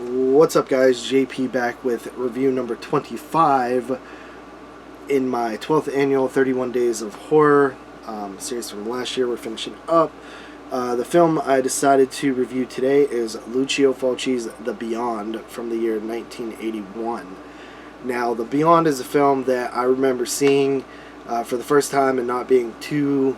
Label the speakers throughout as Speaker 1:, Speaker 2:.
Speaker 1: What's up, guys? JP back with review number 25 in my 12th annual 31 Days of Horror series from last year. We're finishing up. The film I decided to review today is Lucio Fulci's The Beyond from the year 1981. Now, The Beyond is a film that I remember seeing for the first time and not being too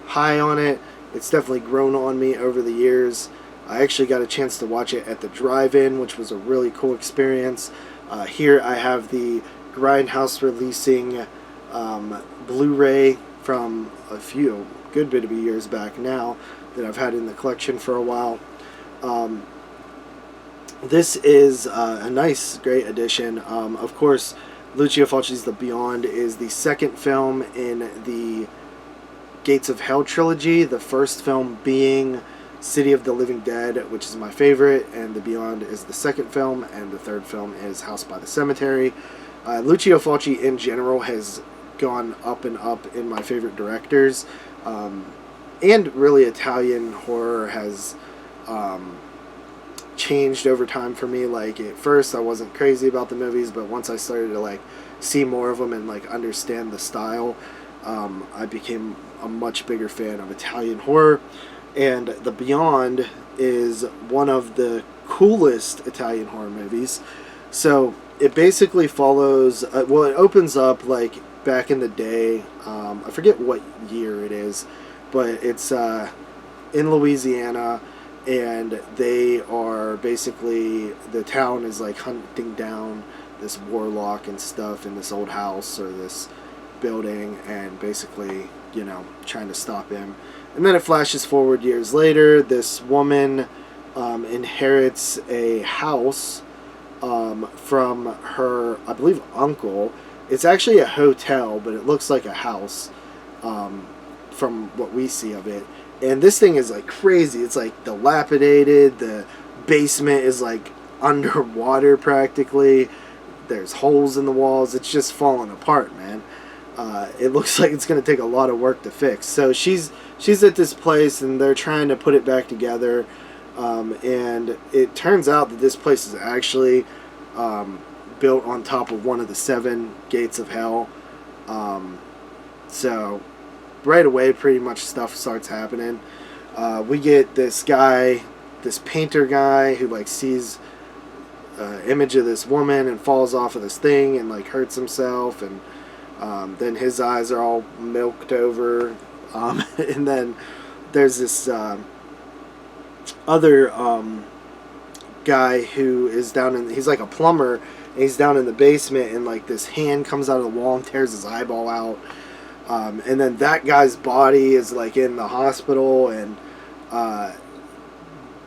Speaker 1: high on it. It's definitely grown on me over the years. I actually got a chance to watch it at the drive-in, which was a really cool experience. Here I have the Grindhouse releasing Blu-ray from good bit of years back now that I've had in the collection for a while. This is a nice, great addition. Of course, Lucio Fulci's The Beyond is the second film in the Gates of Hell trilogy, the first film being City of the Living Dead, which is my favorite, and The Beyond is the second film, and the third film is House by the Cemetery. Lucio Fulci in general has gone up and up in my favorite directors, and really Italian horror has changed over time for me. Like, at first I wasn't crazy about the movies, but once I started to see more of them and understand the style, I became a much bigger fan of Italian horror. And The Beyond is one of the coolest Italian horror movies. So it basically follows, it opens up back in the day. I forget what year it is, but it's in Louisiana, and they are basically, the town is hunting down this warlock and stuff in this old house or this building, and basically, trying to stop him. And then it flashes forward years later. This woman inherits a house from her, I believe, uncle. It's actually a hotel, but it looks like a house from what we see of it. And this thing is crazy. It's dilapidated. The basement is underwater practically. There's holes in the walls. It's just falling apart, man. It looks like it's going to take a lot of work to fix. So she's at this place, and they're trying to put it back together. And it turns out that this place is actually built on top of one of the 7 gates of hell. So right away, pretty much stuff starts happening. We get this guy, this painter guy, who sees an image of this woman and falls off of this thing and hurts himself, and then his eyes are all milked over. And then there's this other guy who is down in, he's like a plumber, and he's down in the basement, and this hand comes out of the wall and tears his eyeball out. And then that guy's body is in the hospital, and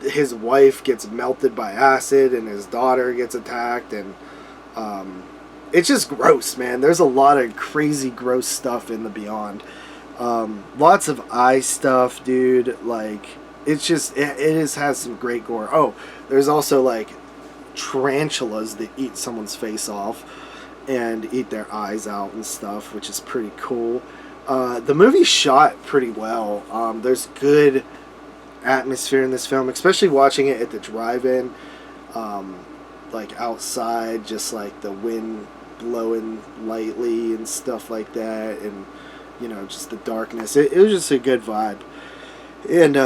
Speaker 1: his wife gets melted by acid, and his daughter gets attacked, and it's just gross, man. There's a lot of crazy, gross stuff in The Beyond. Lots of eye stuff, dude. It has some great gore. Oh, there's also tarantulas that eat someone's face off and eat their eyes out and stuff, which is pretty cool. The movie's shot pretty well. There's good atmosphere in this film, especially watching it at the drive-in. Outside, just the wind blowing lightly and stuff like that, and just the darkness. It was just a good vibe. And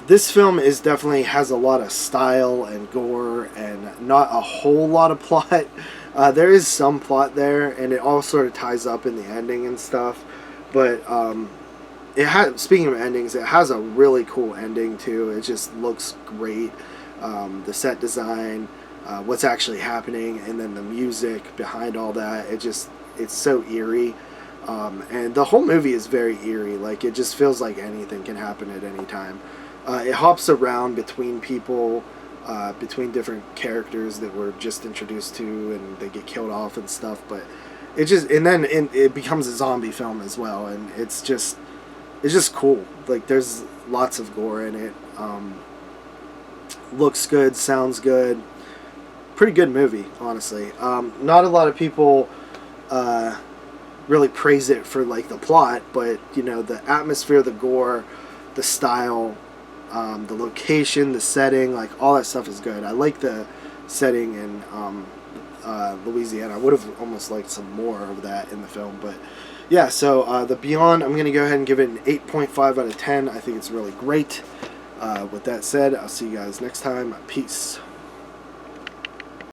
Speaker 1: this film definitely has a lot of style and gore and not a whole lot of plot. There is some plot there, and it all sort of ties up in the ending and stuff. But speaking of endings, it has a really cool ending too. It just looks great. The set design, what's actually happening, and then the music behind all that. It's so eerie. And the whole movie is very eerie. It just feels like anything can happen at any time. It hops around between people, between different characters that we're just introduced to, and they get killed off and stuff. But it becomes a zombie film as well, and it's just cool. There's lots of gore in it. Looks good, sounds good. Pretty good movie, honestly. Not a lot of people really praise it for the plot, but the atmosphere, the gore, the style, The location, the setting, like all that stuff is good. I like the setting in Louisiana. I would have almost liked some more of that in the film, but yeah. So The Beyond, I'm gonna go ahead and give it an 8.5 out of 10. I think it's really great. With that said, I'll see you guys next time. Peace.